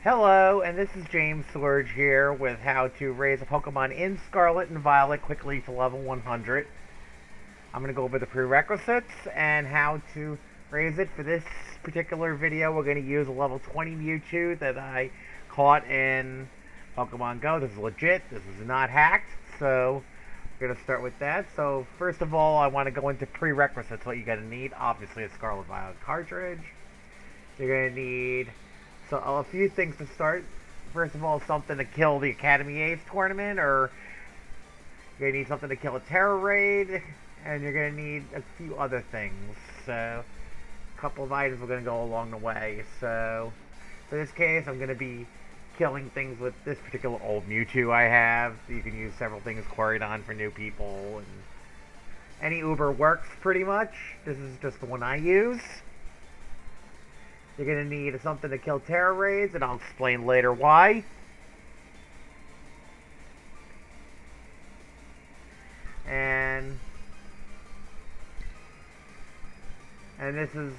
Hello, and this is James Sorge here with how to raise a Pokemon in Scarlet and Violet quickly to level 100. I'm going to go over the prerequisites and how to raise it. For this particular video, we're going to use a level 20 Mewtwo that I caught in Pokemon Go. This is legit. This is not hacked. So we're going to start with that. So first of all, I want to go into prerequisites. What you're going to need, obviously, a Scarlet Violet cartridge. You're going to need a few things to start. First of all, something to kill the Academy Ace tournament, or you're going to need something to kill a Terror Raid, and you're going to need a few other things. So, a couple of items are going to go along the way. So, for this case, I'm going to be killing things with this particular old Mewtwo I have. You can use several things quarried on for new people, and any Uber works pretty much. This is just the one I use. You're going to need something to kill Terror Raids, and I'll explain later why. And this is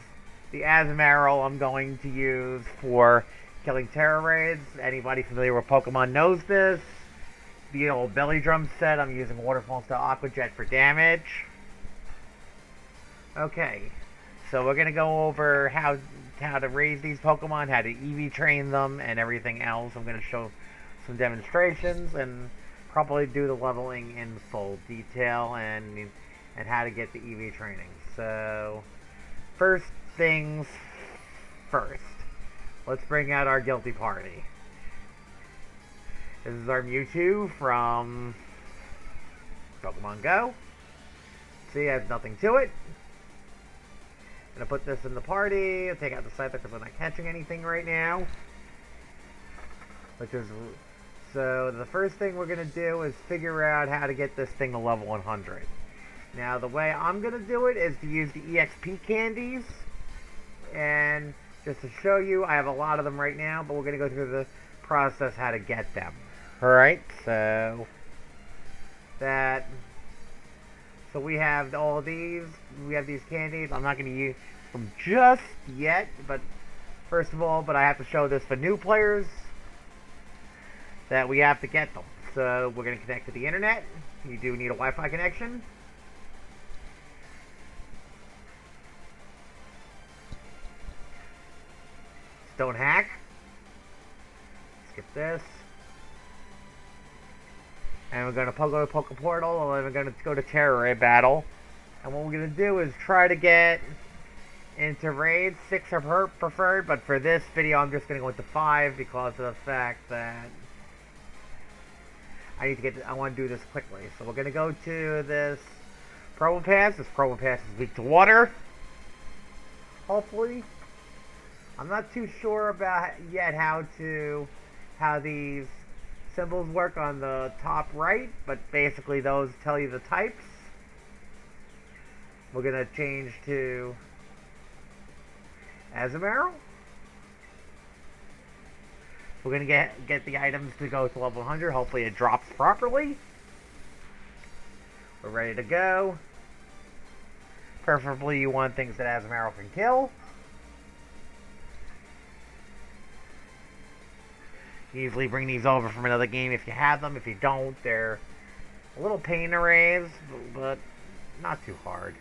the Azumarill I'm going to use for killing Terror Raids. Anybody familiar with Pokemon knows this. The old Belly Drum set, I'm using Waterfall Style Aqua Jet for damage. Okay, so we're going to go over how to raise these Pokemon, how to EV train them, and everything else. I'm going to show some demonstrations and probably do the leveling in full detail and how to get the EV training. So, first things first. Let's bring out our guilty party. This is our Mewtwo from Pokemon Go. See, it has nothing to it. I'm going to put this in the party. I'll take out the Scyther because we're not catching anything right now. So the first thing we're going to do is figure out how to get this thing to level 100. Now the way I'm going to do it is to use the EXP candies. And just to show you, I have a lot of them right now, but we're going to go through the process how to get them. Alright, so we have all of these. We have these candies. I'm not going to use them just yet, but I have to show this for new players that we have to get them. So we're going to connect to the internet. You do need a Wi-Fi connection. Don't hack. Skip this. And we're going to go to Poke Portal, and we're going to go to Terror Raid Battle. And what we're going to do is try to get into raids. 6 are preferred, but for this video I'm just going to go into 5 because of the fact that I want to do this quickly. So we're going to go to this Promo Pass. This Promo Pass is weak to water. Hopefully. I'm not too sure about yet how these symbols work on the top right, but basically those tell you the types. We're going to change to Azumarill. We're going to get the items to go to level 100. Hopefully it drops properly. We're ready to go. Preferably you want things that Azumarill can kill. Easily bring these over from another game if you have them. If you don't, they're a little pain to raise, but not too hard.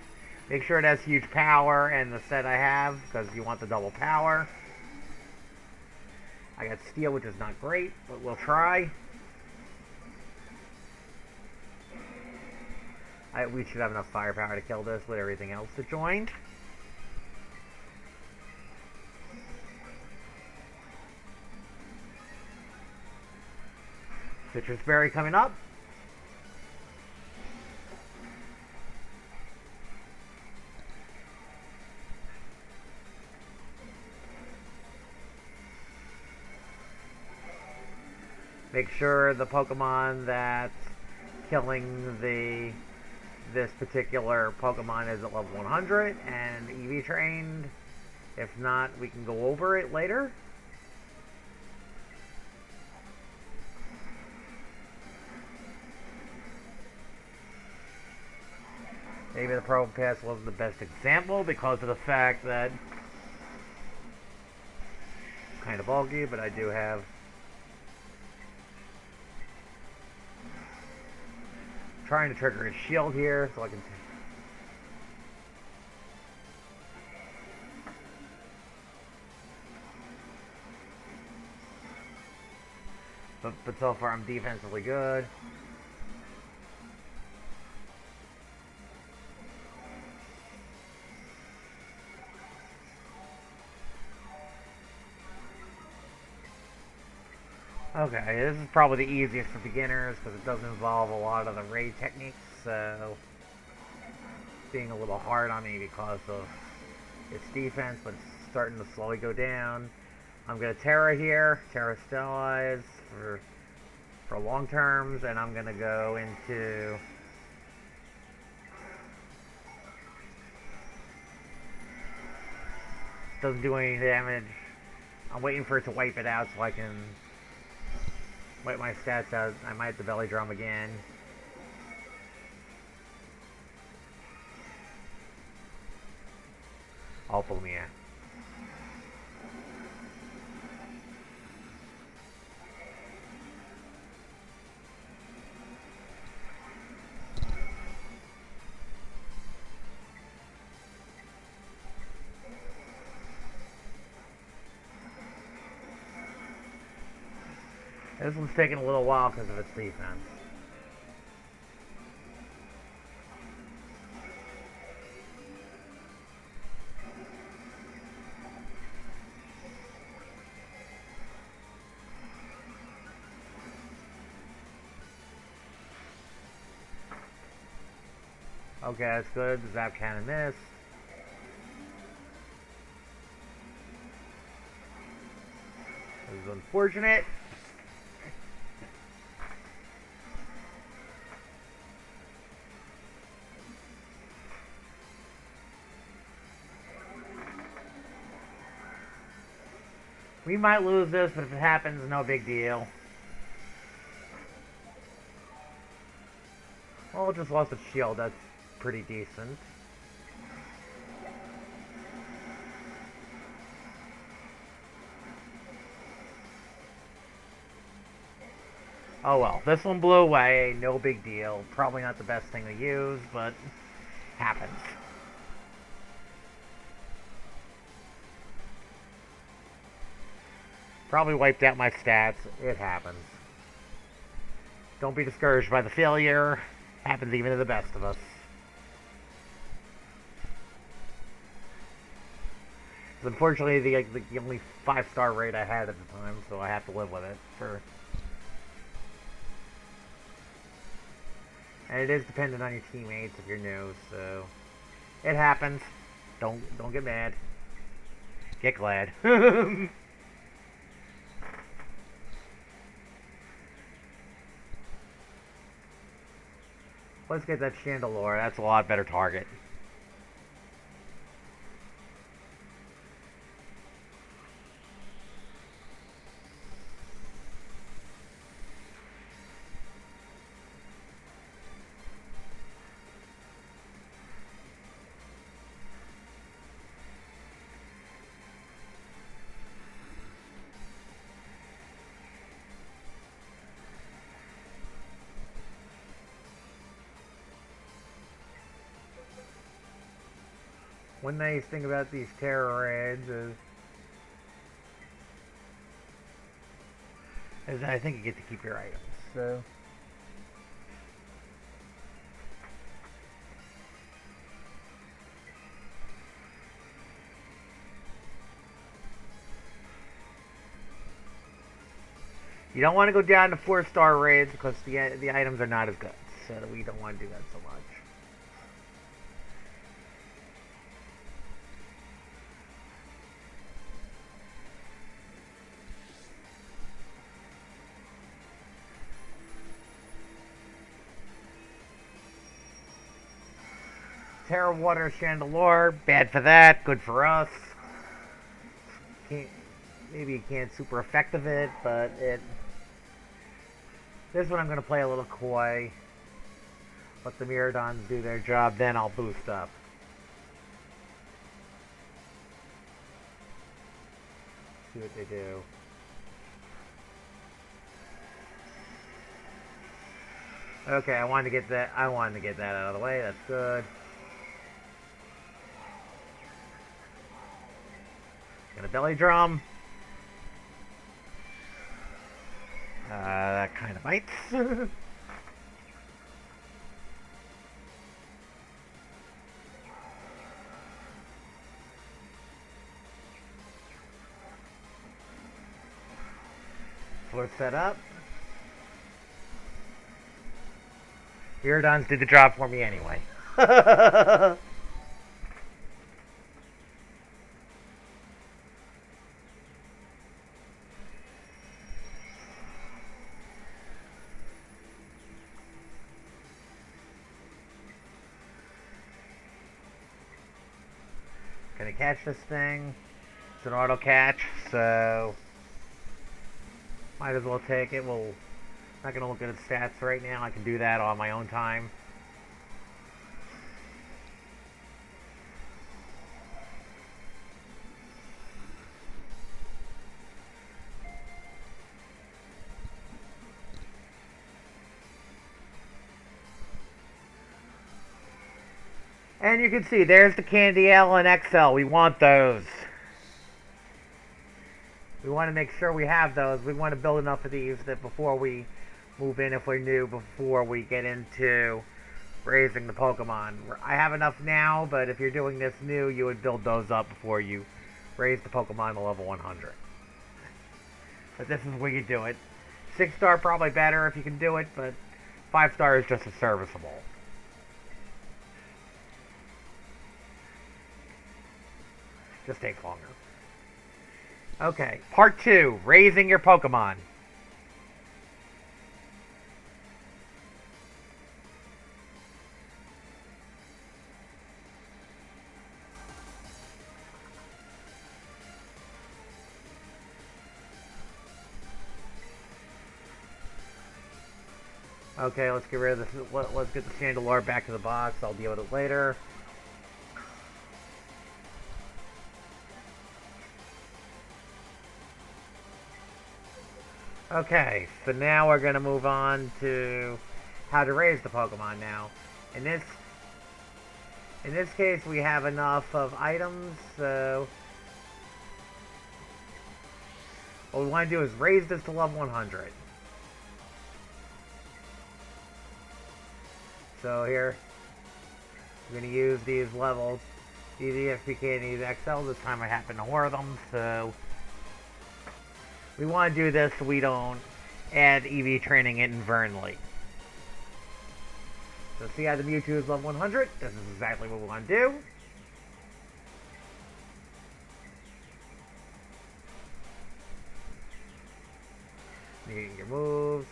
Make sure it has huge power and the set I have, because you want the double power. I got steel, which is not great, but we'll try. We should have enough firepower to kill this with everything else that joined. Citrus Berry coming up. Make sure the Pokemon that's killing this particular Pokemon is at level 100 and EV trained. If not, we can go over it later. Maybe the Pro Pass wasn't the best example because of the fact that kind of bulky, but I do have... Trying to trigger his shield here, so I can... But so far I'm defensively good. Okay, this is probably the easiest for beginners because it doesn't involve a lot of the raid techniques, so being a little hard on me because of its defense, but it's starting to slowly go down. I'm going to Terra here, Terra Stellize for long terms, and I'm going to go into... Doesn't do any damage. I'm waiting for it to wipe it out so I can wipe my stats out. I might have to belly drum again. Hopefully, yeah. This one's taking a little while because of its defense. Okay, that's good. The zap cannon missed. This is unfortunate. We might lose this, but if it happens, no big deal. Well, it just lost its shield. That's pretty decent. Oh well, this one blew away. No big deal. Probably not the best thing to use, but happens. Probably wiped out my stats. It happens. Don't be discouraged by the failure. Happens even to the best of us. Unfortunately, the only 5-star raid I had at the time, so I have to live with it for... And it is dependent on your teammates if you're new, so... It happens. Don't get mad. Get glad. Let's get that Chandelure. That's a lot better target. One nice thing about these terror raids is I think you get to keep your items. So you don't want to go down to 4-star raids because the items are not as good. So we don't want to do that so much. Terra Water Chandelure, bad for that, good for us. Maybe you can't super effective it, but this one I'm going to play a little coy. Let the Miradons do their job, then I'll boost up. see what they do. Okay, I wanted to get that out of the way. That's good. Got a belly drum. That kind of bites. Floor set up. Iridons did the job for me anyway. Gonna catch this thing. It's an auto catch, so might as well take it. We'll not gonna look at its stats right now. I can do that on my own time. And you can see, there's the Candy L and XL. We want those. We want to make sure we have those. We want to build enough of these that before we move in, if we're new, before we get into raising the Pokemon. I have enough now, but if you're doing this new, you would build those up before you raise the Pokemon to level 100. But this is where you do it. 6-star probably better if you can do it, but 5-star is just as serviceable. Just takes longer. Okay, part 2, raising your Pokemon. Okay, let's get rid of this. Let's get the Chandelure back to the box. I'll deal with it later. Okay, so now we're going to move on to how to raise the Pokemon now. In this case, we have enough of items, so what we want to do is raise this to level 100. So here, I'm going to use these levels, these EXP and these XL. This time I happen to hoard them, so we want to do this so we don't add EV training inadvertently. So see how the Mewtwo is level 100? This is exactly what we want to do. You get your moves.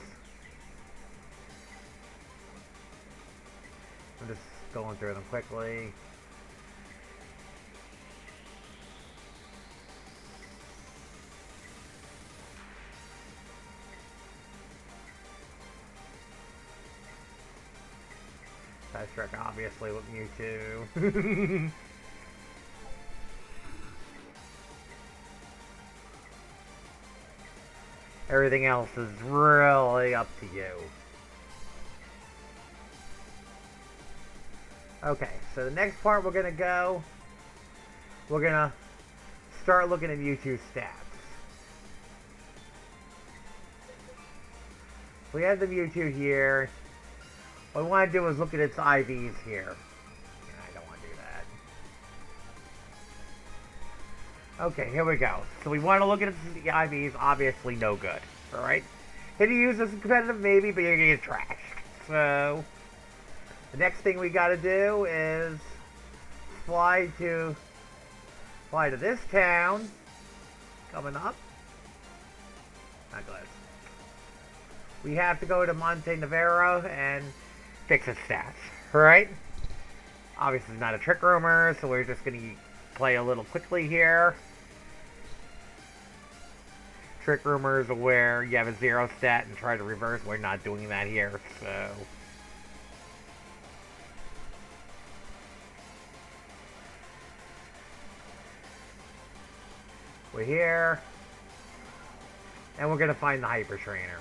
I'm just going through them quickly. Shrek obviously with Mewtwo. Everything else is really up to you. Okay, so the next part we're gonna start looking at Mewtwo's stats. We have the Mewtwo here. What we want to do is look at its IVs here. I don't want to do that. Okay, here we go. So we want to look at its IVs. Obviously, no good. Alright? Can you use this in competitive? Maybe, but you're going to get trashed. So the next thing we got to do is fly to this town. Coming up. Not good. We have to go to Monte Navarro and fix its stats, right? Obviously, it's not a Trick Room, so we're just going to play a little quickly here. Trick Roomers where you have a 0 stat and try to reverse. We're not doing that here, so we're here. And we're going to find the Hyper Trainer.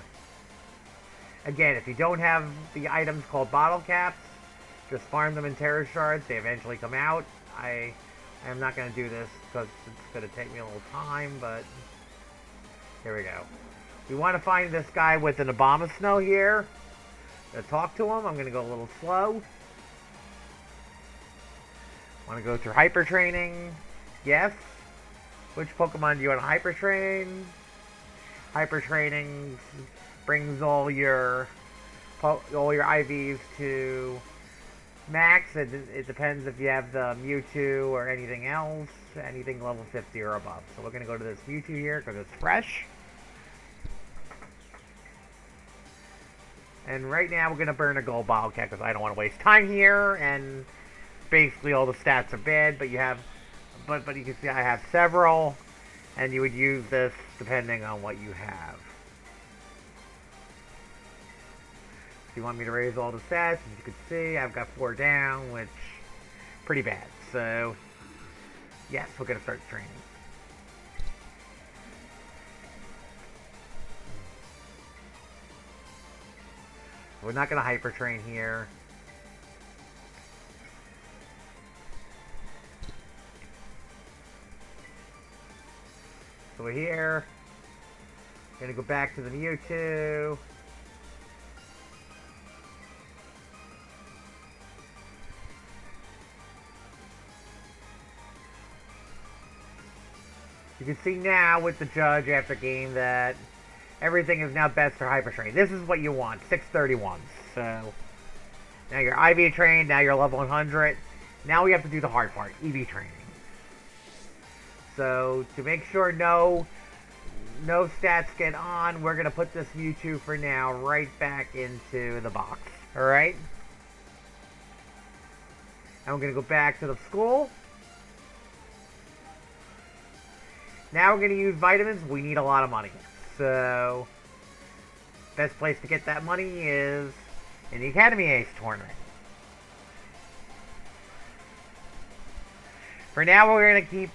Again, if you don't have the items called bottle caps, just farm them in Terror Shards. They eventually come out. I am not going to do this because it's going to take me a little time, but here we go. We want to find this guy with an Abomasnow here. I'm going to talk to him. I'm going to go a little slow. Want to go through Hyper Training? Yes. Which Pokemon do you want to Hyper Train? Hyper Training brings all your IVs to max. It depends if you have the Mewtwo or anything else, anything level 50 or above. So we're going to go to this Mewtwo here because it's fresh. And right now we're going to burn a gold bottle cap because I don't want to waste time here. And basically all the stats are bad, but you have, but you can see I have several, and you would use this depending on what you have. If you want me to raise all the stats, as you can see, I've got 4 down, which pretty bad. So yes, we're going to start training. We're not going to hyper train here. So we're here. Gonna go back to the Mewtwo. You can see now with the judge after game that everything is now best for Hyper Train. This is what you want, 631s. So now you're IV trained, now you're level 100. Now we have to do the hard part, EV training. So to make sure no stats get on, we're gonna put this Mewtwo for now right back into the box. Alright? And we're gonna go back to the school. Now we're gonna use vitamins. We need a lot of money. So best place to get that money is in the Academy Ace tournament. For now we're gonna keep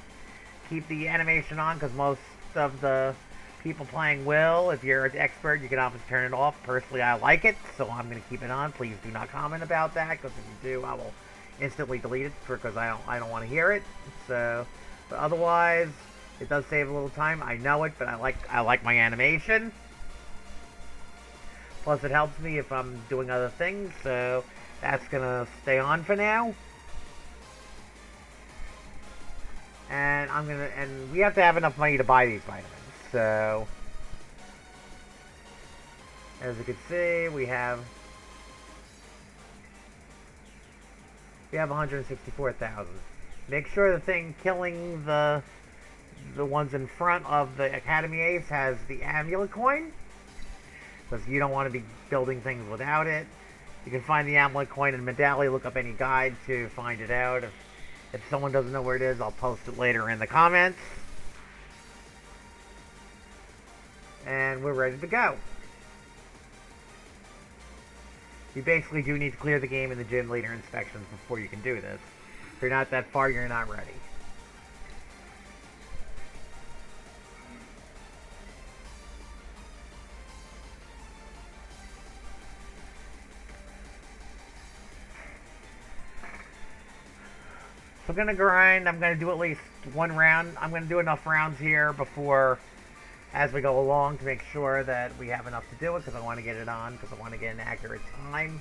the animation on because most of the people playing will. If you're an expert, you can obviously turn it off. Personally, I like it, so I'm going to keep it on. Please do not comment about that because if you do, I will instantly delete it because I don't want to hear it. So, but otherwise, it does save a little time. I know it, but I like my animation. Plus, it helps me if I'm doing other things. So that's going to stay on for now. And we have to have enough money to buy these vitamins. So as you can see, we have 164,000. Make sure the thing killing the ones in front of the Academy Ace has the amulet coin, because you don't want to be building things without it. You can find the amulet coin in Medallion. Look up any guide to find it out. If someone doesn't know where it is, I'll post it later in the comments. And we're ready to go. You basically do need to clear the game in the gym leader inspections before you can do this. If you're not that far, you're not ready. So I'm going to grind. I'm going to do at least one round. I'm going to do enough rounds here before, as we go along, to make sure that we have enough to do it, because I want to get it on, because I want to get an accurate time.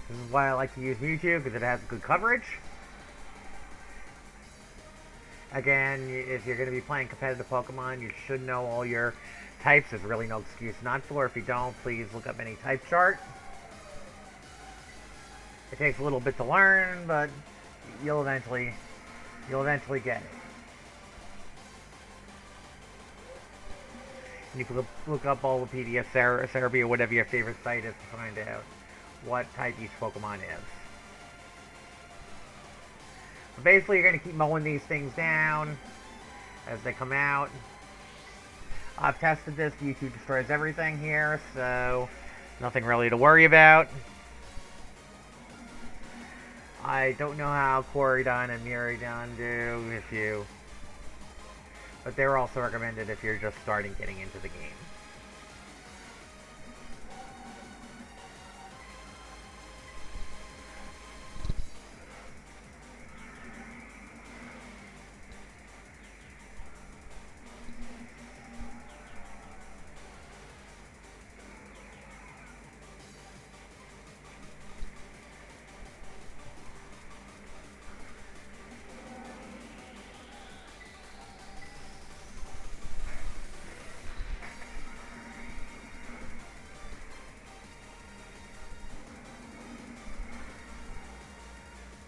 This is why I like to use Mewtwo, because it has good coverage. Again, if you're going to be playing competitive Pokemon, you should know all your types. There's really no excuse not to, or if you don't, please look up any type chart. It takes a little bit to learn, but you'll eventually get it. You can look up all the PDF therapy or whatever your favorite site is to find out what type each Pokemon is. But basically, you're going to keep mowing these things down as they come out. I've tested this. YouTube destroys everything here, so nothing really to worry about. I don't know how Coridon and Muridon do but they're also recommended if you're just starting getting into the game.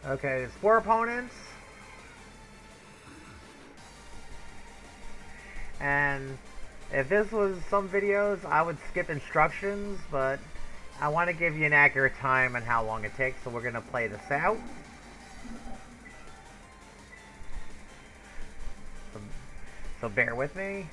Okay, spore opponents. And if this was some videos, I would skip instructions, but I want to give you an accurate time and how long it takes, so we're going to play this out. So bear with me.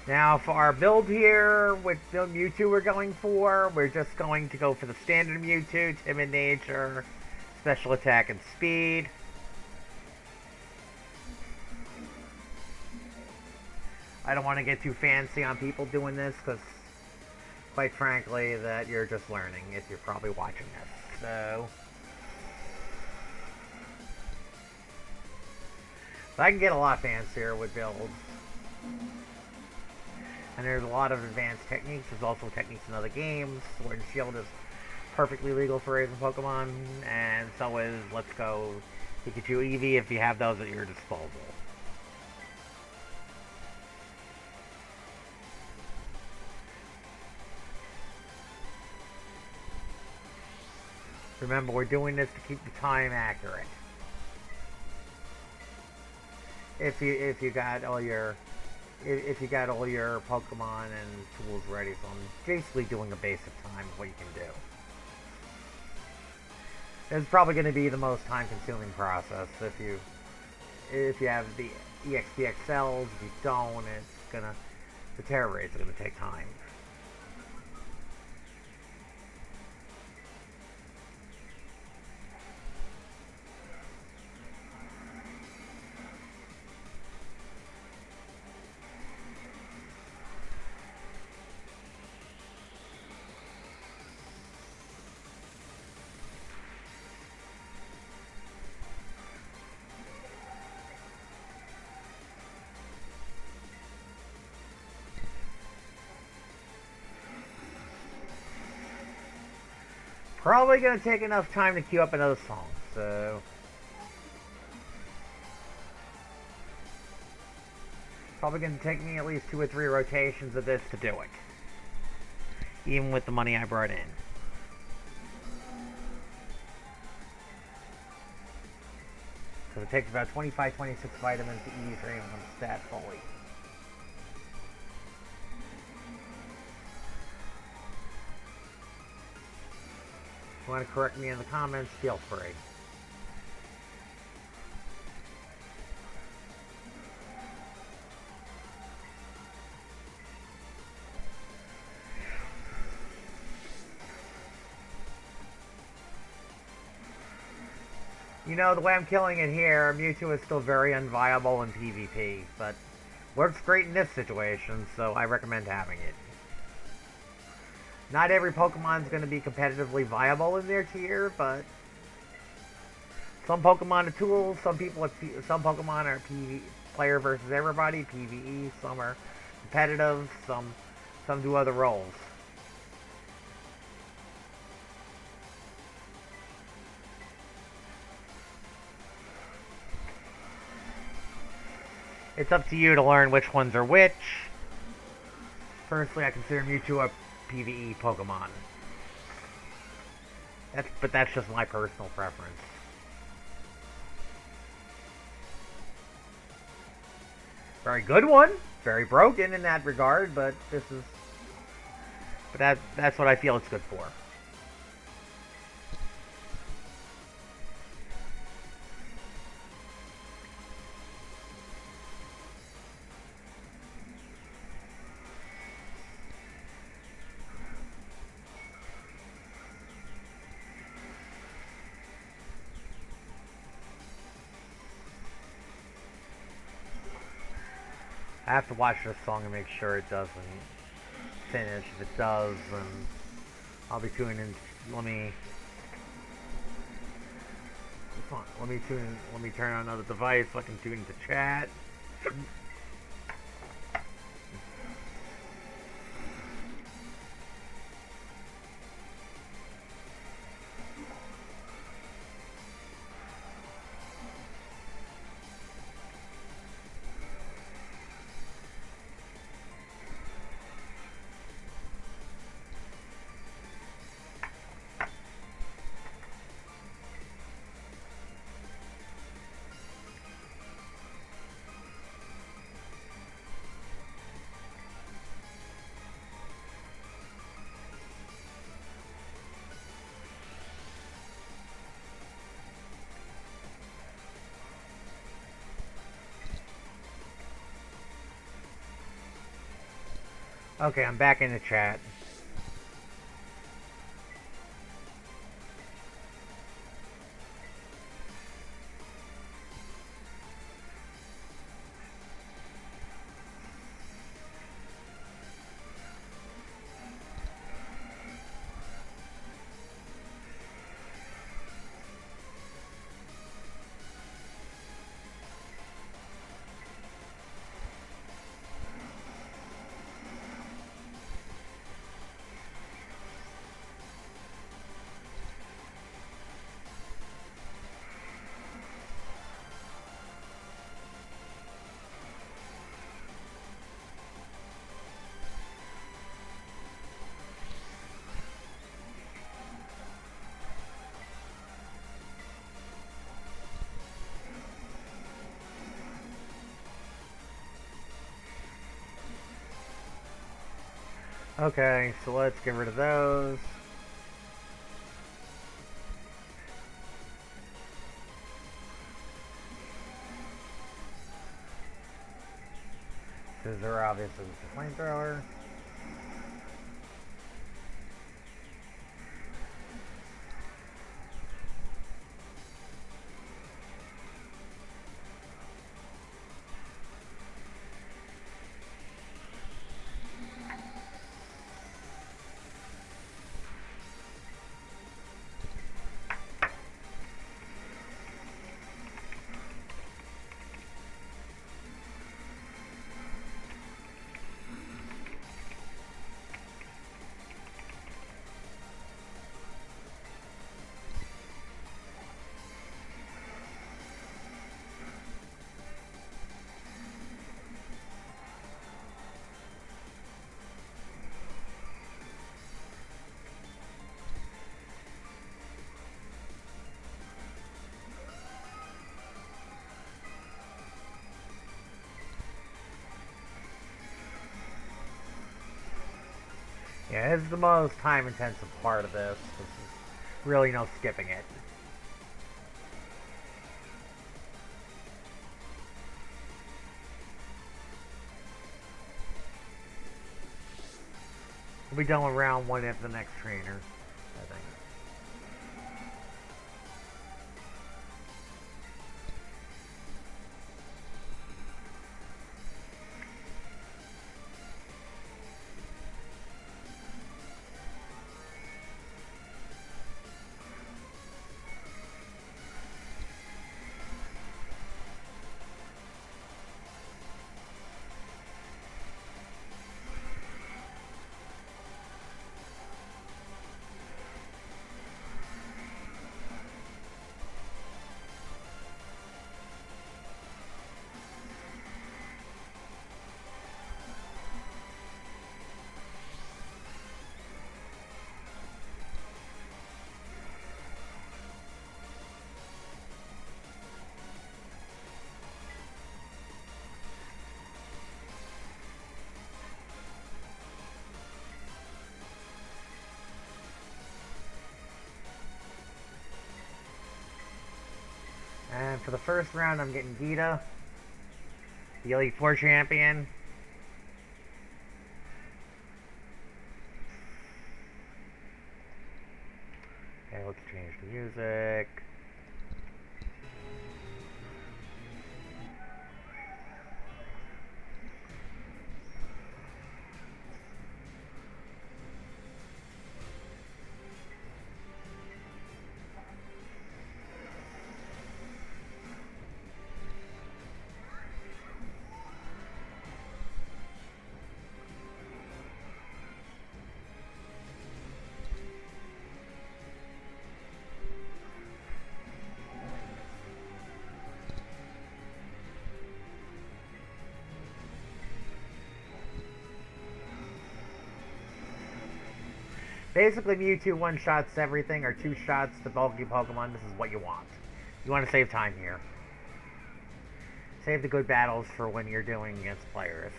Now for our build here, with the Mewtwo we're just going to go for the standard Mewtwo, Timid Nature, Special Attack and Speed. I don't want to get too fancy on people doing this, because quite frankly, that you're just learning if you're probably watching this. So I can get a lot fancier with builds. And there's a lot of advanced techniques. There's also techniques in other games. Sword and Shield is perfectly legal for raising Pokemon. And so is Let's Go Pikachu Eevee if you have those at your disposal. Remember, we're doing this to keep the time accurate. If you got all your Pokemon and tools ready, so I'm basically doing a basic time of what you can do. It's probably going to be the most time-consuming process if you have the EXP XLs. If you don't, the terror rates are gonna take time. Probably gonna take enough time to queue up another song, so probably gonna take me at least 2 or 3 rotations of this to do it, even with the money I brought in. Because it takes about 25, 26 vitamins to eat or even stat fully. If you want to correct me in the comments, feel free. You know, the way I'm killing it here, Mewtwo is still very unviable in PvP, but works great in this situation, so I recommend having it. Not every Pokemon is going to be competitively viable in their tier, but some Pokemon are tools, some Pokemon are player versus everybody, PvE, some are competitive, some do other roles. It's up to you to learn which ones are which. Personally, I consider Mewtwo a PvE Pokemon. But that's just my personal preference. Very good one. Very broken in that regard, but that's what I feel it's good for. I have to watch this song and make sure it doesn't finish. If it does, then I'll be tuning in. Let me turn on another device so I can tune into chat. Okay, I'm back in the chat. Okay, so let's get rid of those. Scissor obviously is the flamethrower. Yeah, it's the most time-intensive part of this. This is really no skipping it. We'll be done with round one after the next trainer, I think. For the first round, I'm getting Gita, the Elite Four champion. Okay, let's change the music. Basically, Mewtwo one-shots everything, or two shots to bulky Pokemon. This is what you want. You want to save time here. Save the good battles for when you're doing against players.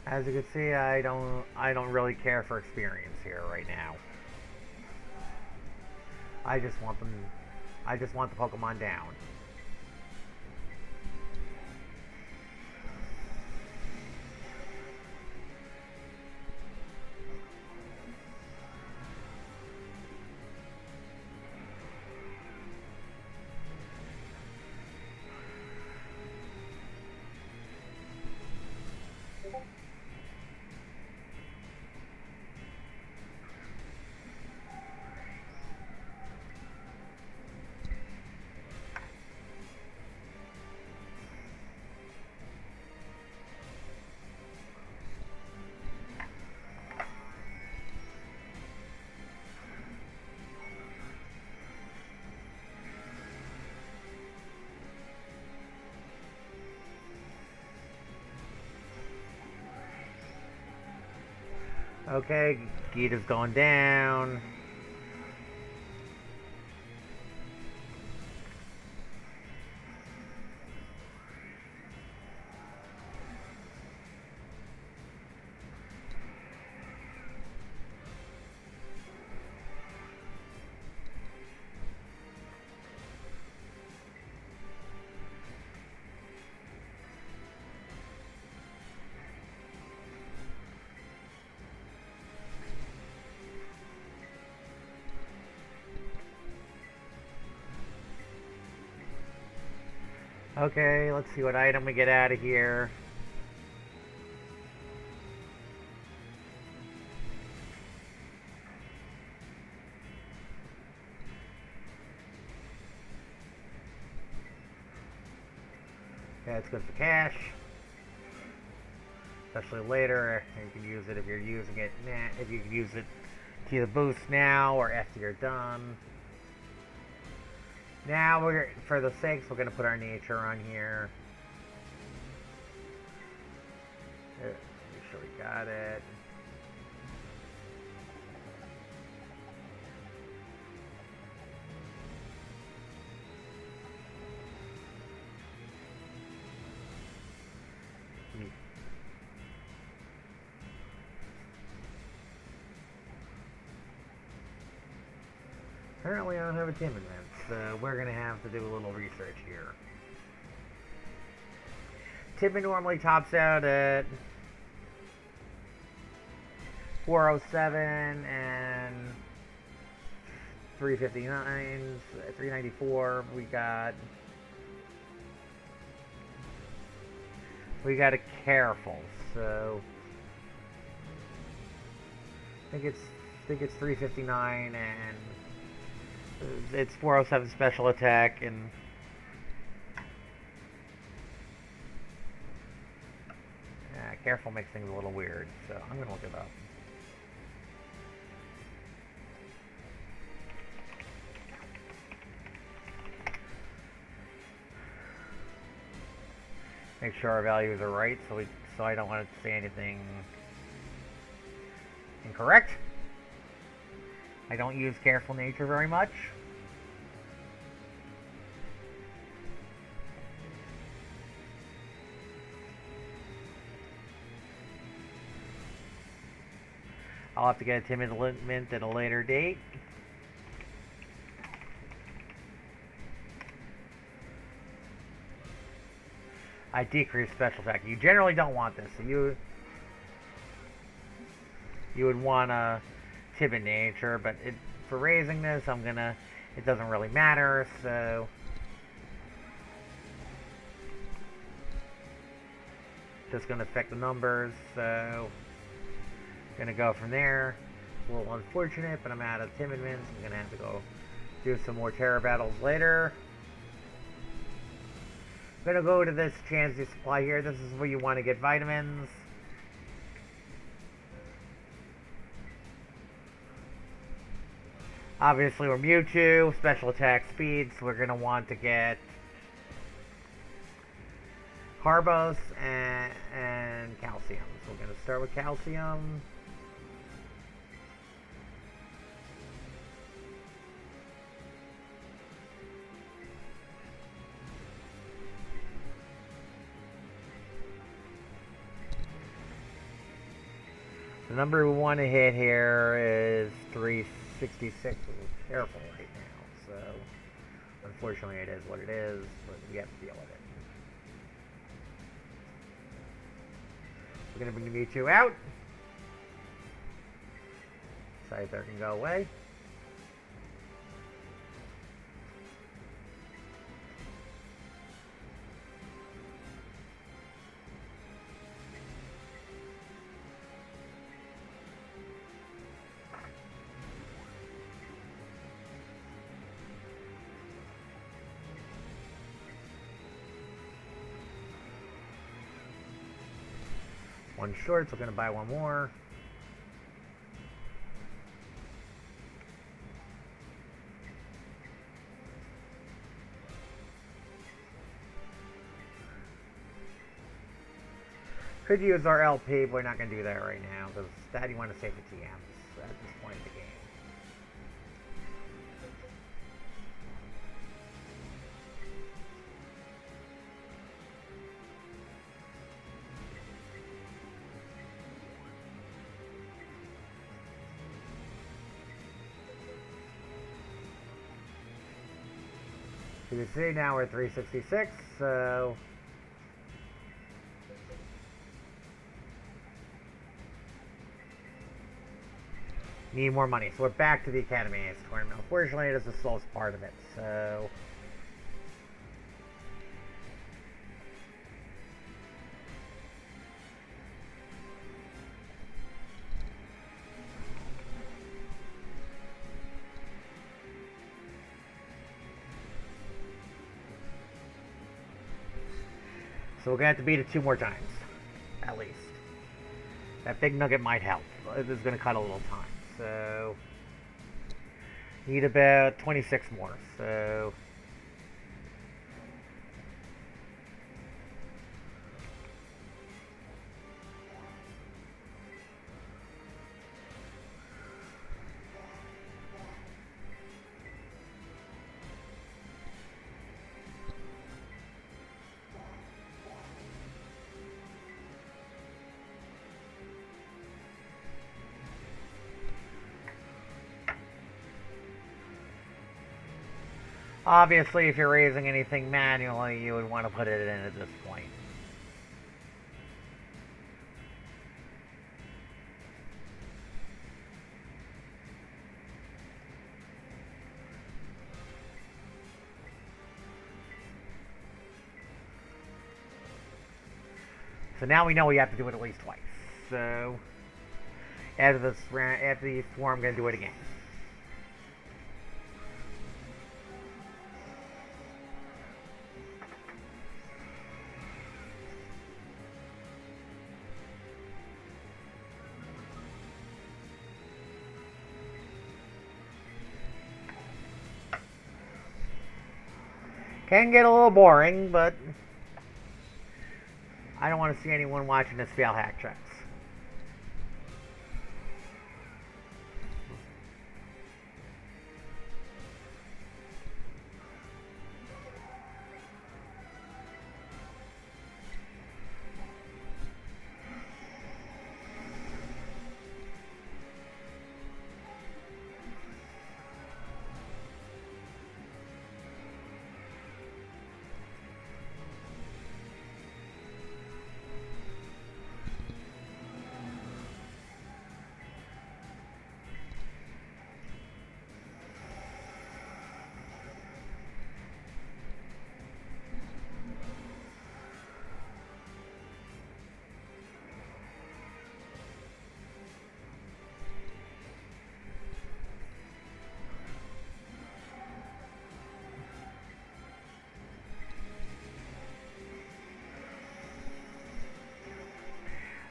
As you can see, I don't really care for experience here right now. I just want the Pokemon down. Okay, Gita's going down. Okay, let's see what item we get out of here. Okay, it's good for cash. Especially later, you can use it if you're using it. If you can use it to either boost now or after you're done. Now, for the sakes, we're going to put our nature on here. Make sure we got it. Apparently I don't have a Tim event, so we're going to have to do a little research here. Timmy normally tops out at 407 and 359, 394. We got a careful, so I think it's 359 and it's 407 special attack and Careful makes things a little weird, so I'm going to look it up. Make sure our values are right, so I don't want to say anything incorrect. I don't use careful nature very much. I'll have to get a timid mint at a later date. I decrease special attack. You generally don't want this. So you would want a timid nature, but for raising this, it doesn't really matter, so just gonna affect the numbers, so gonna go from there. A little unfortunate, but I'm out of timid mints. I'm gonna have to go do some more terror battles later. I'm gonna go to this transient supply here. This is where you want to get vitamins. Obviously, we're Mewtwo, special attack speed, so we're gonna want to get Carbos and Calcium. So we're gonna start with Calcium. The number we want to hit here is 366, which is terrible right now. So, unfortunately, it is what it is, but we have to deal with it. We're going to bring the Mewtwo out. Scyther can go away. One short, so we're going to buy one more. Could use our LP, but we're not going to do that right now, because that you want to save the TMs at this point in the game. So you see now we're at 366, so need more money. So we're back to the Academy Ace tournament. Unfortunately, it is the slowest part of it, so we're going to have to beat it 2 more times, at least. That big nugget might help. It is going to cut a little time. So, need about 26 more. So, obviously, if you're raising anything manually, you would want to put it in at this point. So now we know we have to do it at least twice. So after this four, I'm going to do it again. Can get a little boring, but I don't want to see anyone watching us fail hack checks.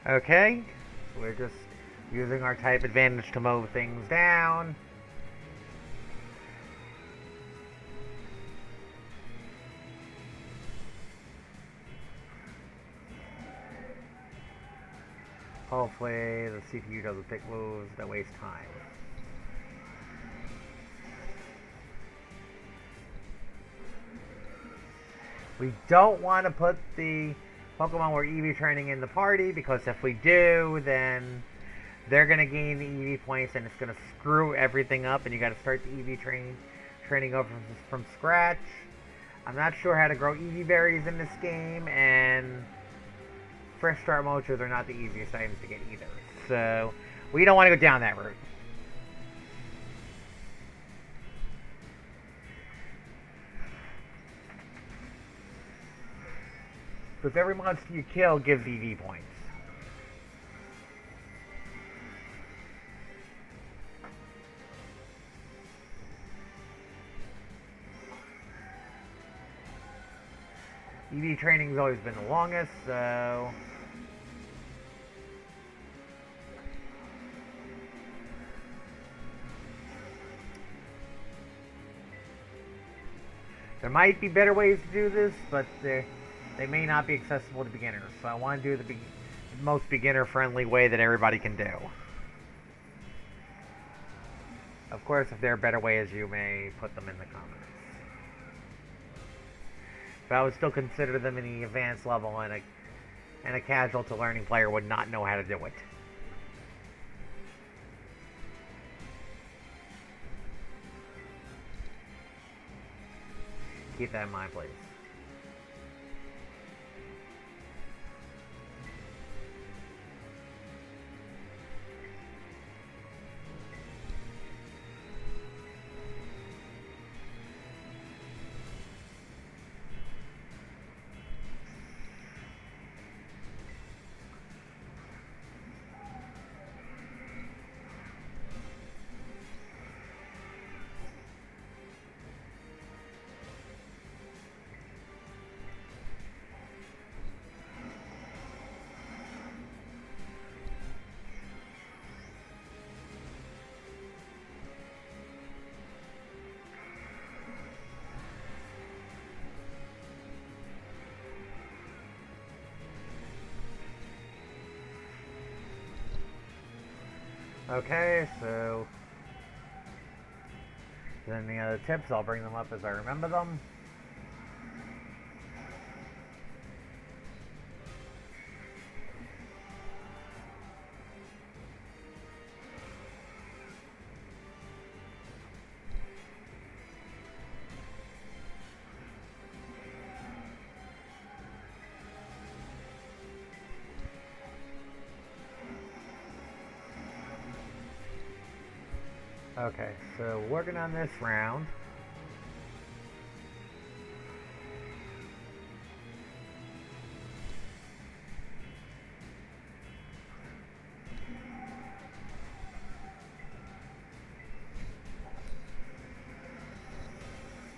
Okay, we're just using our type advantage to mow things down. Hopefully the CPU doesn't pick moves that waste time. We don't want to put the Pokemon we're EV training in the party, because if we do, then they're going to gain the EV points and it's going to screw everything up, and you got to start the EV training over from scratch. I'm not sure how to grow EV berries in this game, and fresh start mochas are not the easiest items to get either. So we don't want to go down that route. Because every monster you kill gives EV points. EV training's always been the longest, so there might be better ways to do this, but they may not be accessible to beginners. So I want to do the most beginner-friendly way that everybody can do. Of course, if there are better ways, you may put them in the comments. But I would still consider them in the advanced level, and a casual to learning player would not know how to do it. Keep that in mind, please. Okay, so then the other tips, I'll bring them up as I remember them. Okay, so working on this round.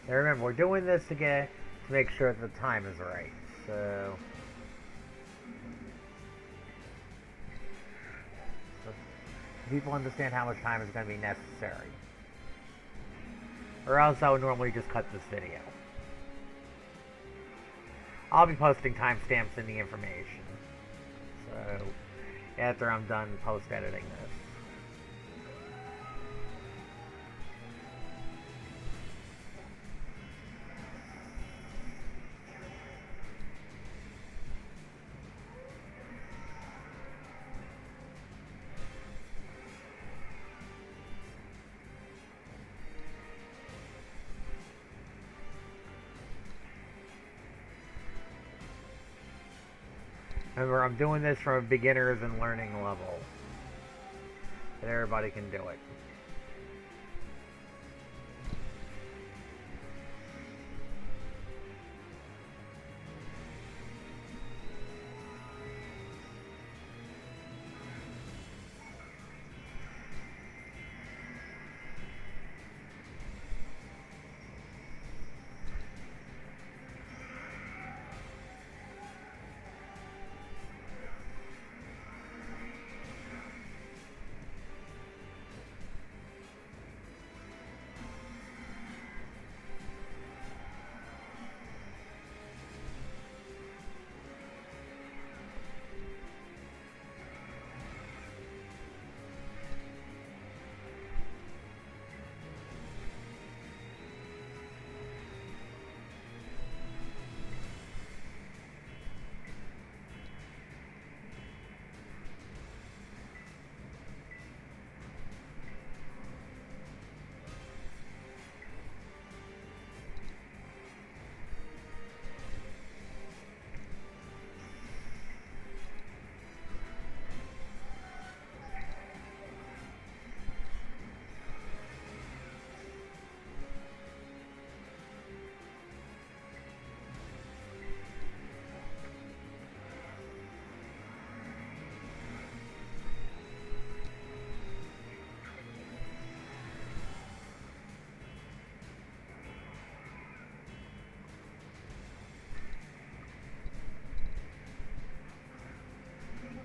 Now remember, we're doing this to make sure that the time is right. So people understand how much time is going to be necessary. Or else I would normally just cut this video. I'll be posting timestamps in the information. So, after I'm done post-editing this. Remember, I'm doing this from a beginners and learning level. But everybody can do it.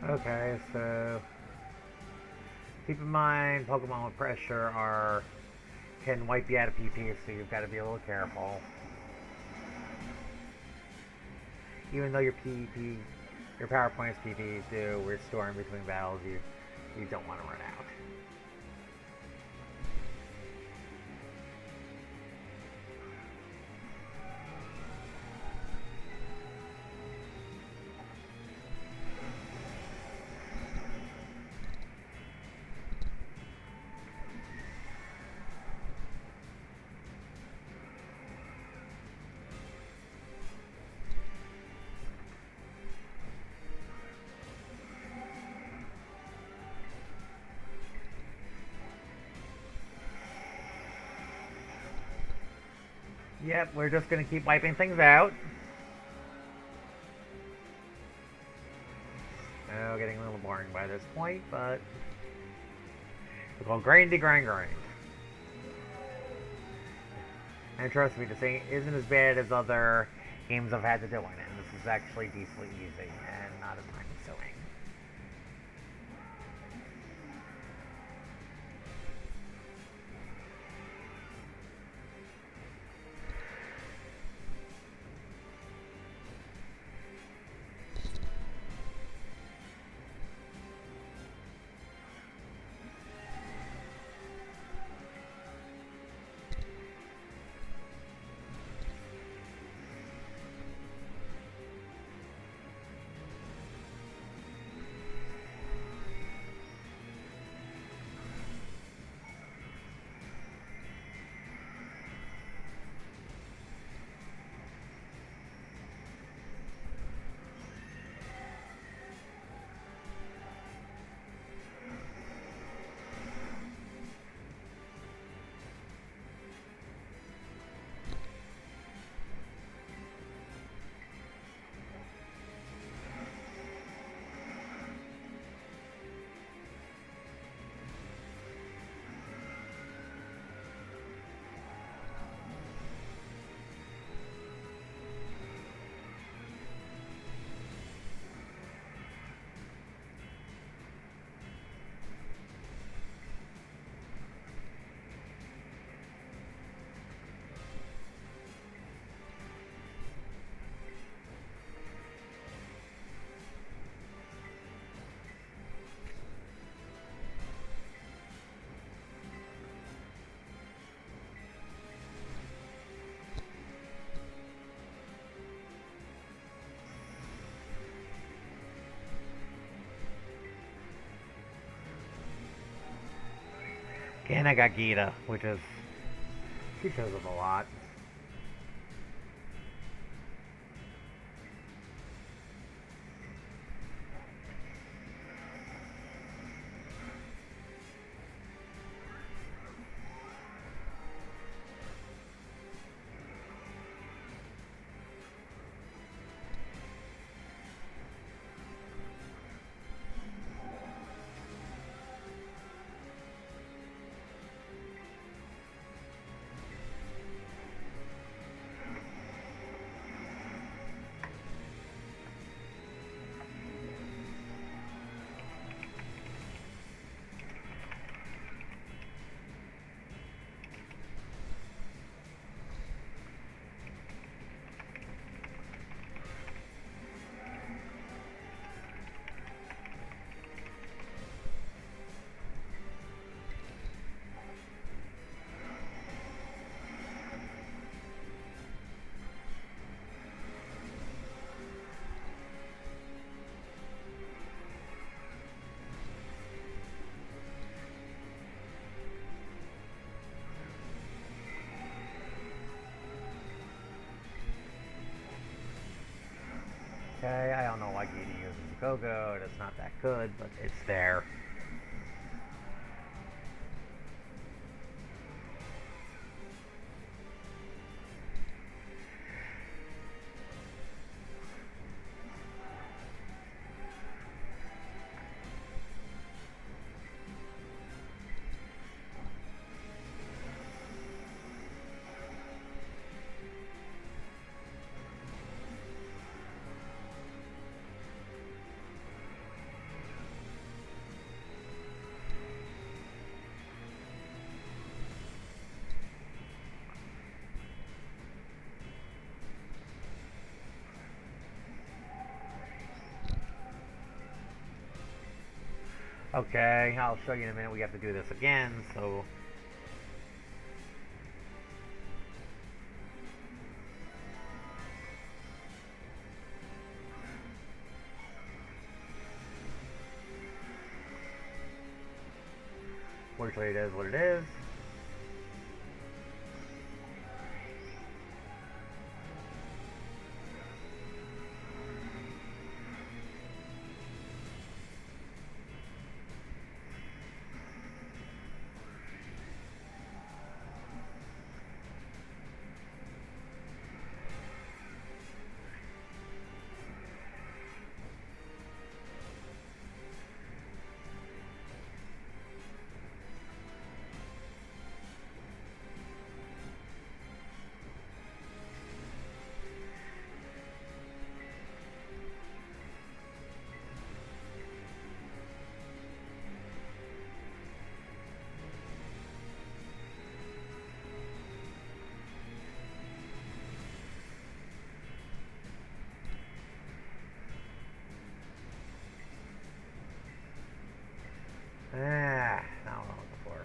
Okay, so keep in mind Pokemon with pressure can wipe you out of PP, so you've got to be a little careful. Even though your power points PP do restore in between battles, you don't want to run out. Yep, we're just going to keep wiping things out. Oh, getting a little boring by this point, but we'll go grindy grind. And trust me, this isn't as bad as other games I've had to do in it. This is actually decently easy and not as time-consuming. And I got Gita, which is... she shows up a lot. Okay, I don't know why Gita uses Go-Go. It's not that good, but it's there. Okay, I'll show you in a minute. We have to do this again, so... fortunately, it is what it is. Not what I'm looking for.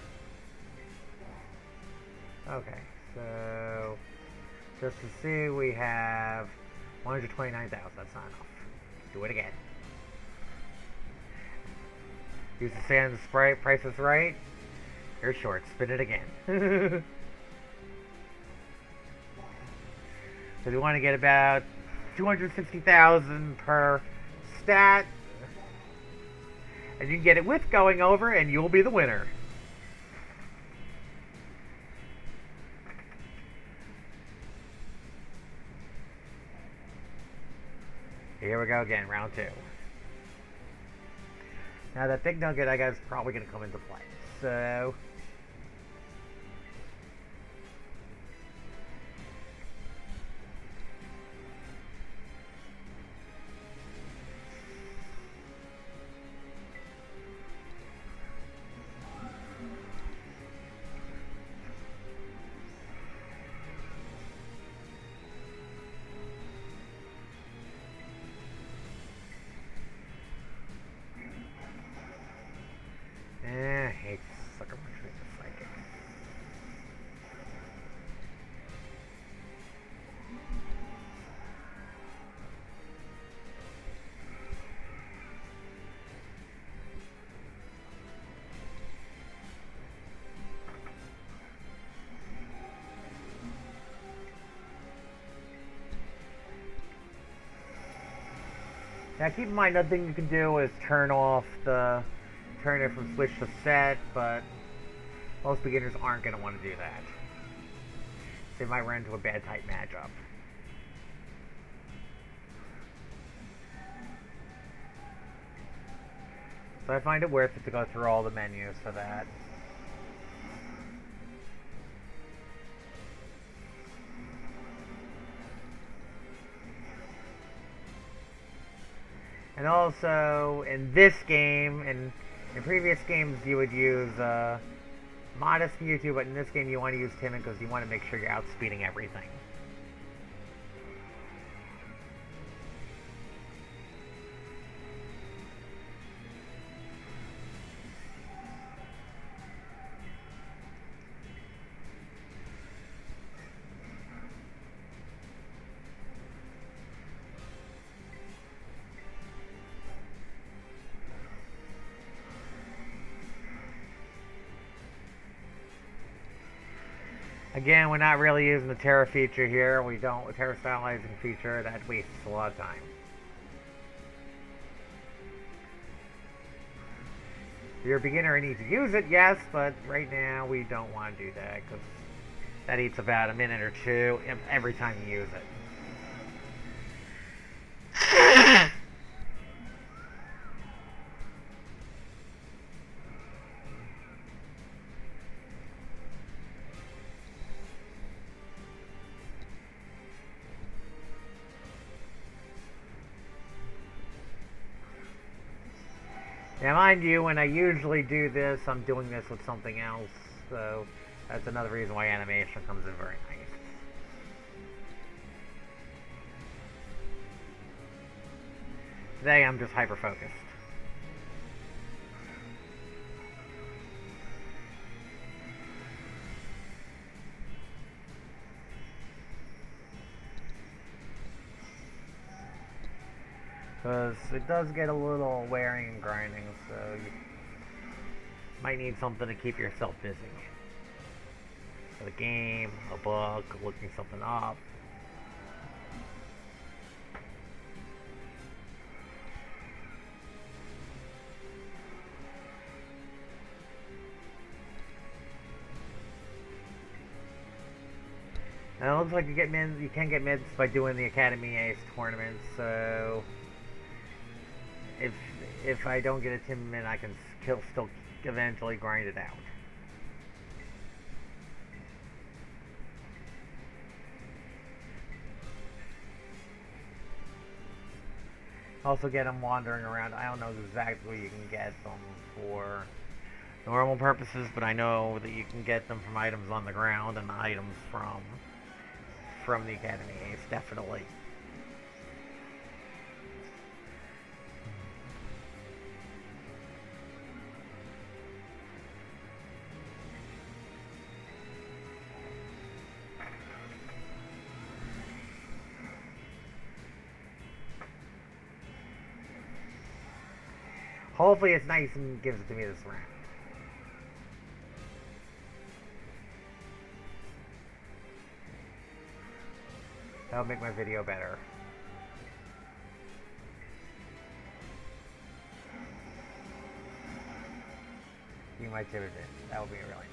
Okay, so just to see, we have 129,000. That's not enough. Do it again. Use the sand sprite. Price is right. You're short. Spin it again. So we want to get about 260,000 per stat. And you can get it with going over, and you'll be the winner. Here we go again, round 2. Now that big nugget, I guess, is probably going to come into play. So... I hate sucker punch me. Now keep in mind, another thing you can do is turn it from switch to set, but most beginners aren't going to want to do that. So they might run into a bad type matchup. So I find it worth it to go through all the menus for that. And also, in this game, and in previous games you would use Modest Mewtwo, but in this game you want to use Timid because you want to make sure you're outspeeding everything. Again, we're not really using the Terra feature here. We don't, a Terra stylizing feature, that wastes a lot of time. If you're a beginner and need to use it, yes, but right now we don't want to do that because that eats about a minute or two every time you use it. Now, mind you, when I usually do this, I'm doing this with something else, so that's another reason why animation comes in very nice. Today, I'm just hyper-focused. Because it does get a little wearing and grinding, so you might need something to keep yourself busy. A game, a book, looking something up. And it looks like you can get mids by doing the Academy Ace tournament, so if I don't get a Timid, I can still eventually grind it out. Also get them wandering around. I don't know exactly where you can get them for normal purposes, but I know that you can get them from items on the ground and items from the Academy Ace, definitely. Hopefully it's nice and gives it to me this round. That'll make my video better. You might give it in. That would be really nice.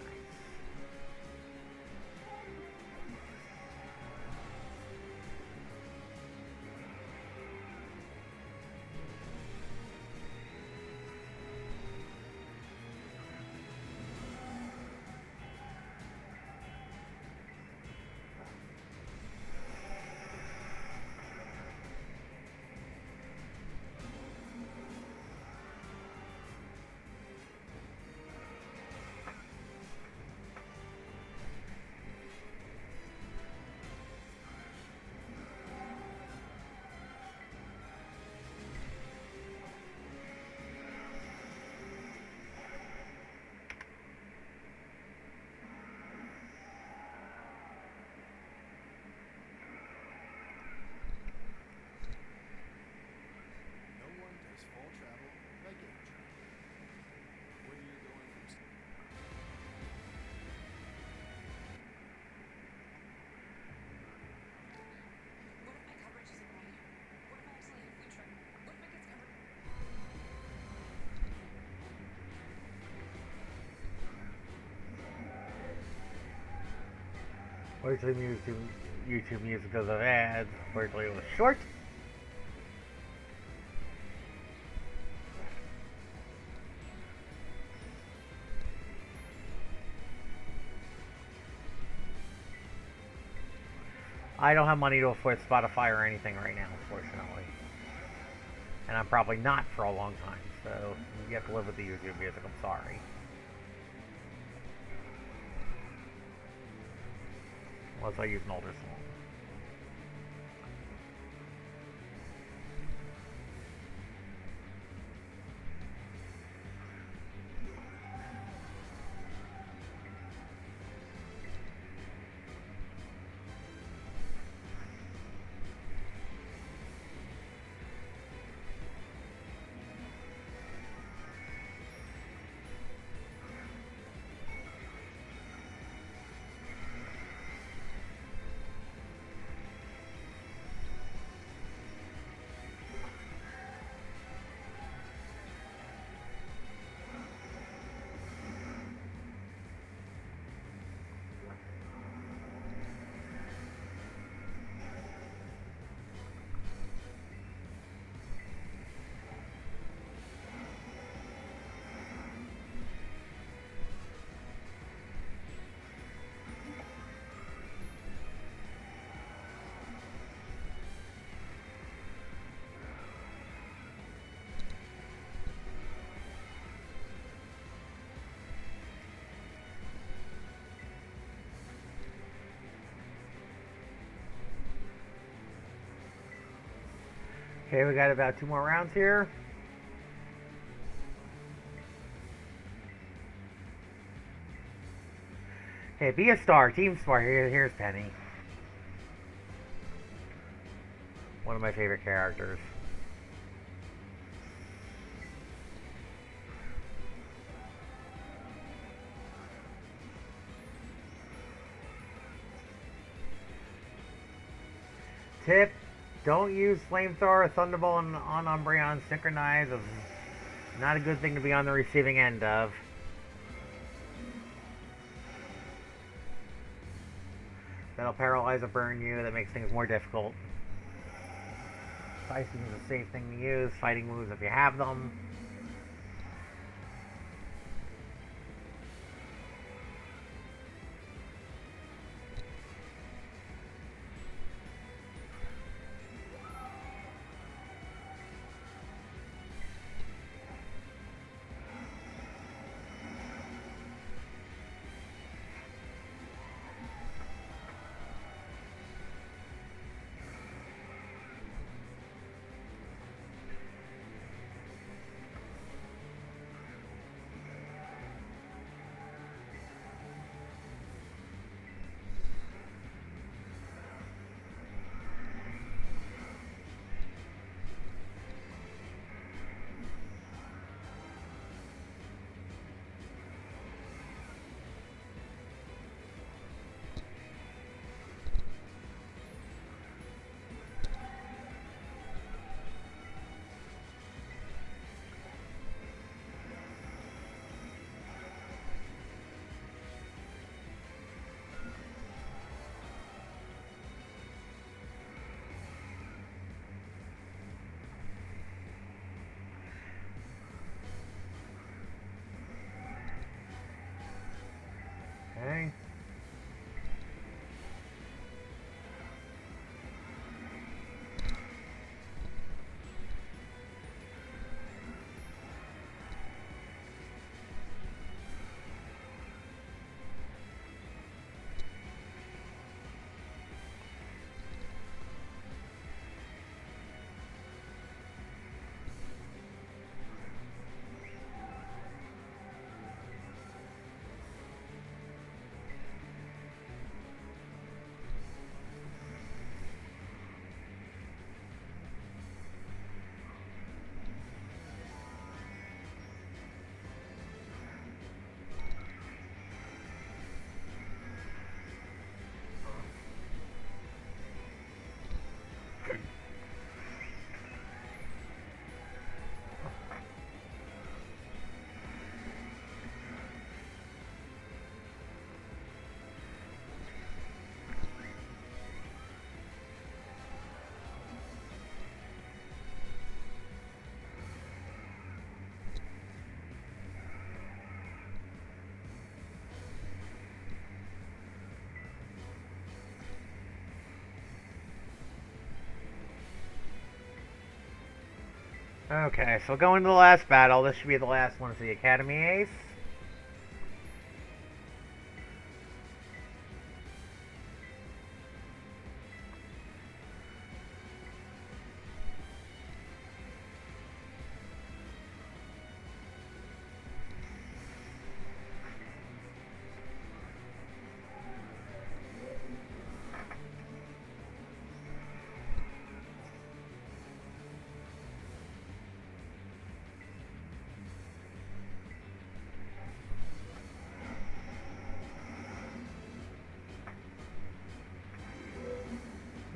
Unfortunately, YouTube music does have ads. Unfortunately, it was short. I don't have money to afford Spotify or anything right now, unfortunately. And I'm probably not for a long time, so you have to live with the YouTube music. I'm sorry. Unless I use an older song. Okay, we got about 2 more rounds here. Okay, be a star, team star. Here's Penny. One of my favorite characters. Tip: don't use flamethrower or thunderbolt on Umbreon. Synchronize is not a good thing to be on the receiving end of. That'll paralyze or burn you. That makes things more difficult. Tyson is a safe thing to use. Fighting moves if you have them. Okay, so going to the last battle. This should be the last one for the Academy Ace.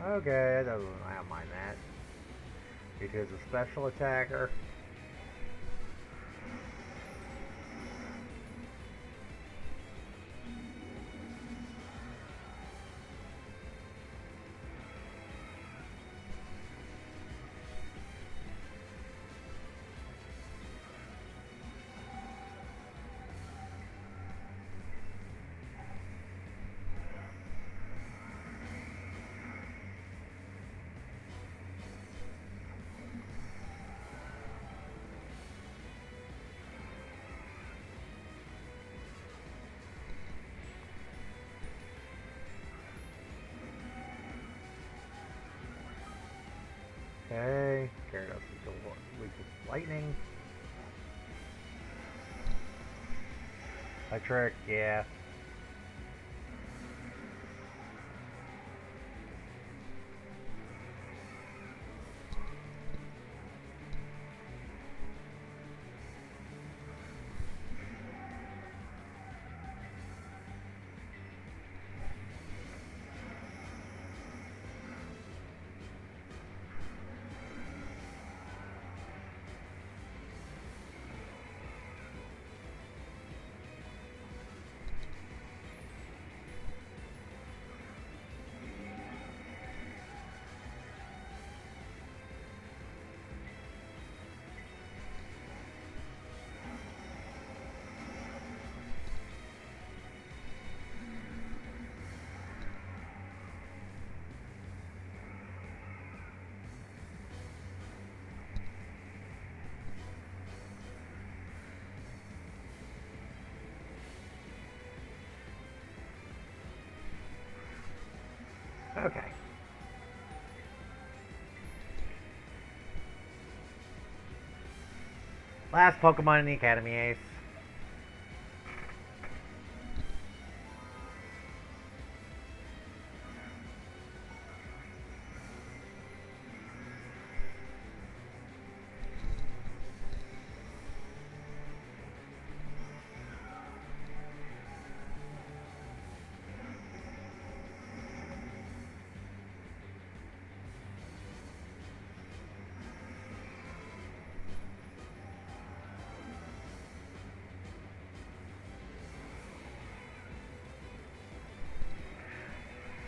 Okay, I don't mind that. Because a special attacker. Okay, Gyarados is weak to lightning. Electric, yeah. Okay. Last Pokemon in the Academy Ace.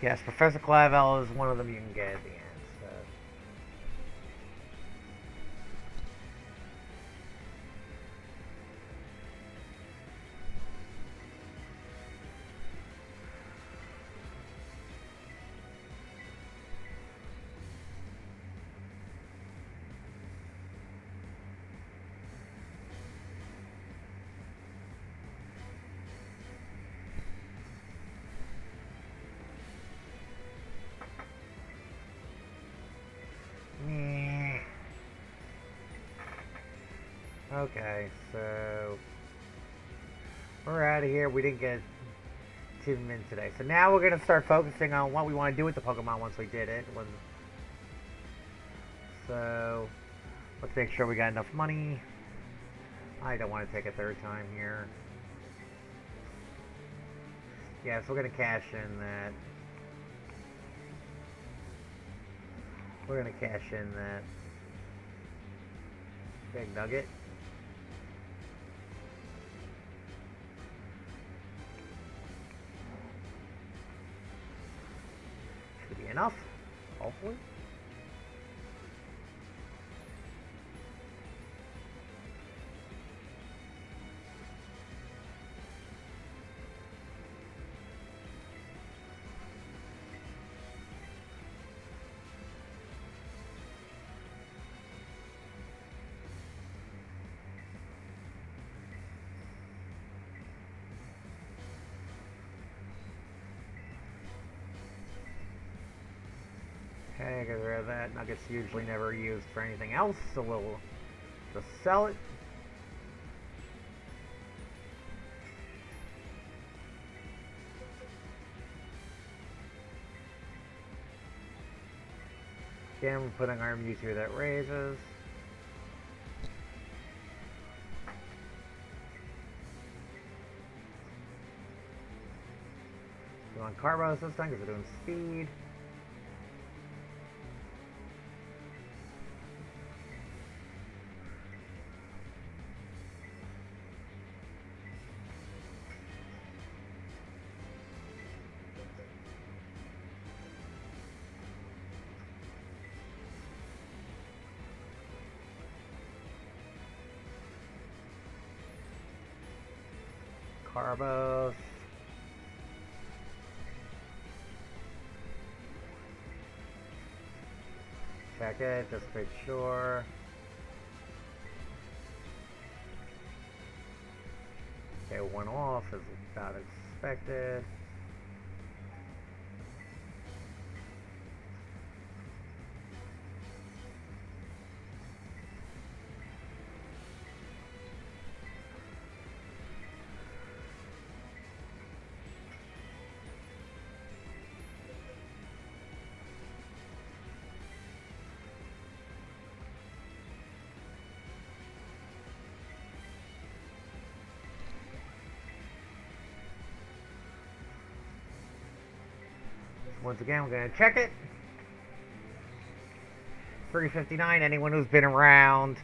Yes, Professor Clavel is one of them you can get at the end. So. Okay, so we're out of here. We didn't get Team in today. So now we're going to start focusing on what we want to do with the Pokemon once we did it. So let's make sure we got enough money. I don't want to take a third time here. Yeah, so we're going to cash in that. We're going to cash in that big nugget. Should be enough, hopefully. Okay, get rid of that. Nugget's usually never used for anything else, so we'll just sell it. Again, we're putting our Mewtwo that raises. We're on Carbos this time because we're doing speed. Carbos. Check it, just make sure. Okay, one off is about expected. Once again, we're going to check it. 359, anyone who's been around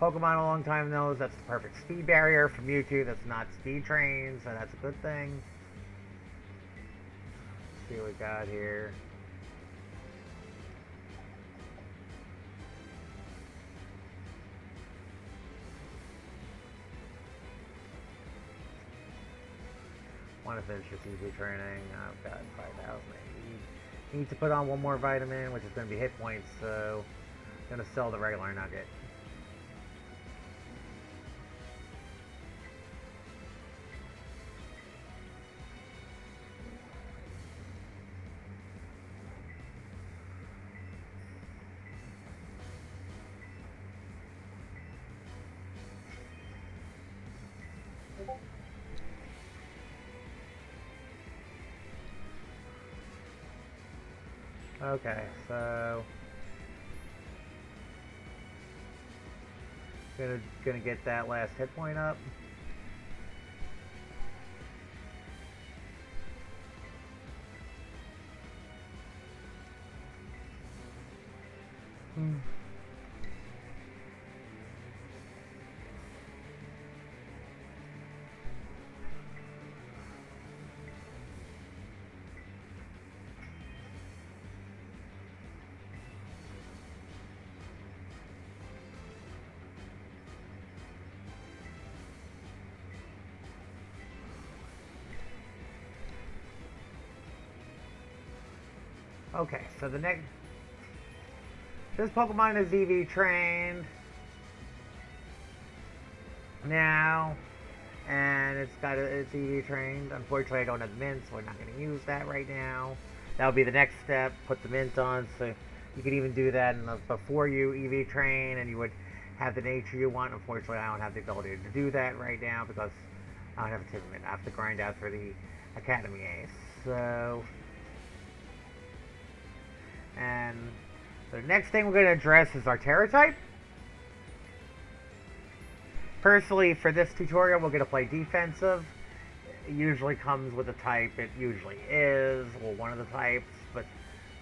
Pokemon a long time knows that's the perfect speed barrier for Mewtwo. That's not speed trained, so that's a good thing. Let's see what we got here. Want to finish this EV training. I've got 5,000. Need to put on one more vitamin, which is going to be hit points, so I'm going to sell the regular nugget. Okay, so gonna get that last hit point up. Okay, so the next... This Pokemon is EV trained now, and it's EV trained. Unfortunately, I don't have mint, so we're not going to use that right now. That'll be the next step, put the mint on, so you could even do that before you EV train, and you would have the nature you want. Unfortunately, I don't have the ability to do that right now, because I don't have a Timbermint. I have to grind out for the Academy Ace, so... And the next thing we're going to address is our Terra type. Personally, for this tutorial, we're going to play defensive. It usually comes with a type. It usually is, well, one of the types, but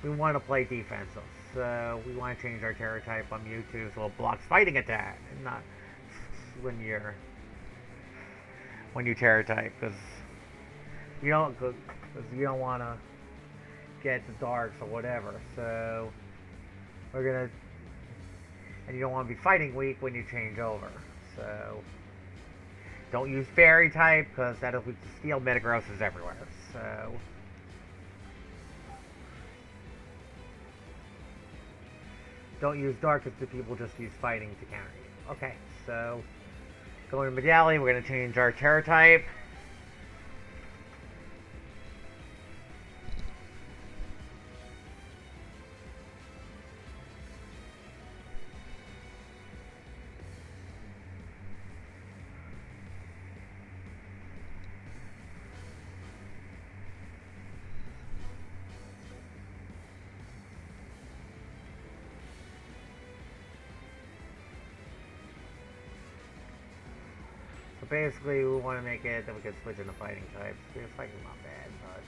we want to play defensive. So we want to change our Terra type on Mewtwo so it blocks fighting attack, and not when you Terra type, because you don't want to get the darks or whatever. So we're gonna, and you don't want to be fighting weak when you change over. So don't use fairy type because that'll weak to steel. Metagross is everywhere. So don't use dark because the people just use fighting to counter you. Okay, so going to Medallion, we're gonna change our Terra type. basically, we want to make it that we can switch into fighting types. Because fighting's not bad, but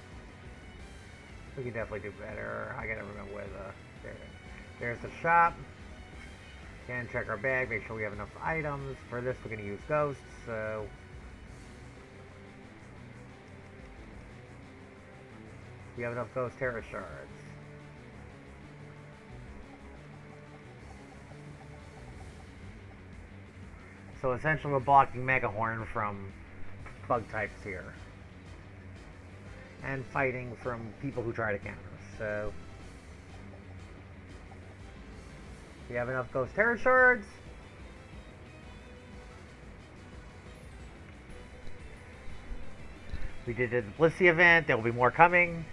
we can definitely do better. I gotta remember where there's the shop. Again, check our bag, make sure we have enough items. For this, we're gonna use ghosts, so we have enough ghost terror shards. So essentially, we're blocking Megahorn from bug types here. And fighting from people who try to counter us. So we have enough Ghost Terror Shards. We did the Blissey event. There will be more coming.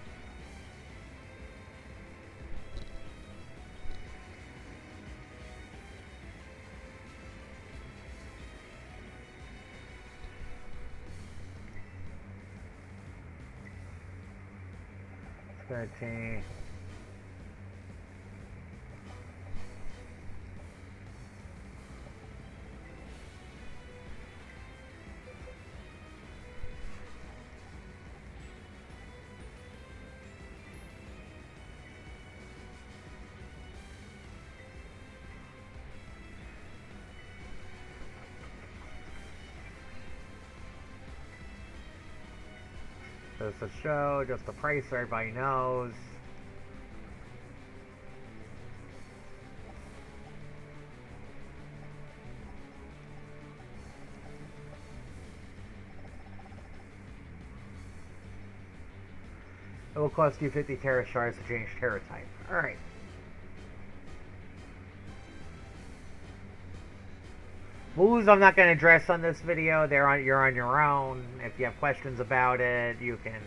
Okay. Just a show, just the price so everybody knows. It will cost you 50 Terra Shards to change Terra type. Alright. Moves I'm not going to address on this video. You're on your own. If you have questions about it, you can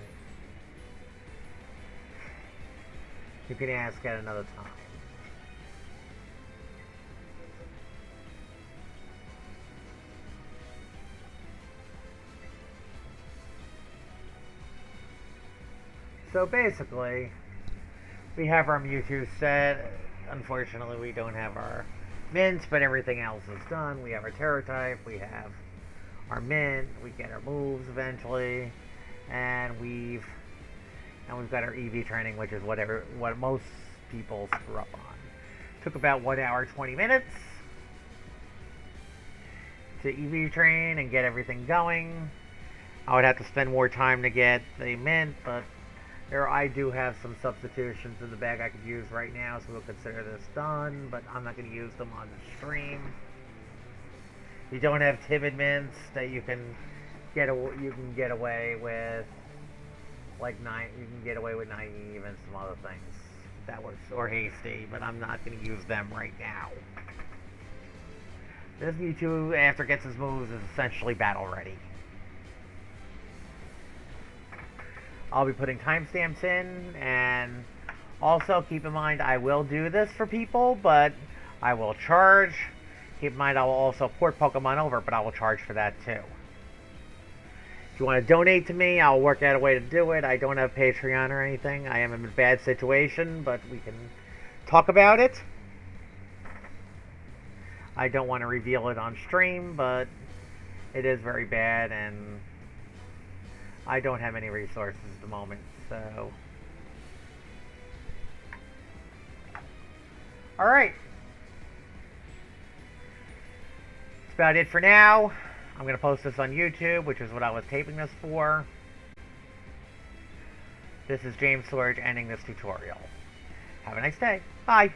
ask at another time. So basically, we have our Mewtwo set. Unfortunately, we don't have our mints, but everything else is done. We have our Terra type, we have our mint, we get our moves eventually, and we've got our EV training, which is what most people screw up on. Took about 1 hour 20 minutes to EV train and get everything going. I would have to spend more time to get the mint, but I do have some substitutions in the bag I could use right now, so we'll consider this done, but I'm not going to use them on the stream. You don't have timid mints that you can get away with, like you can get away with naive and some other things. That works, or hasty, but I'm not going to use them right now. This Mewtwo, after it gets his moves, is essentially battle ready. I'll be putting timestamps in, and also keep in mind I will do this for people, but I will charge. Keep in mind I will also port Pokemon over, but I will charge for that too. If you want to donate to me, I'll work out a way to do it. I don't have Patreon or anything. I am in a bad situation, but we can talk about it. I don't want to reveal it on stream, but it is very bad, and I don't have any resources at the moment, so. Alright. That's about it for now. I'm going to post this on YouTube, which is what I was taping this for. This is James Sorge ending this tutorial. Have a nice day. Bye.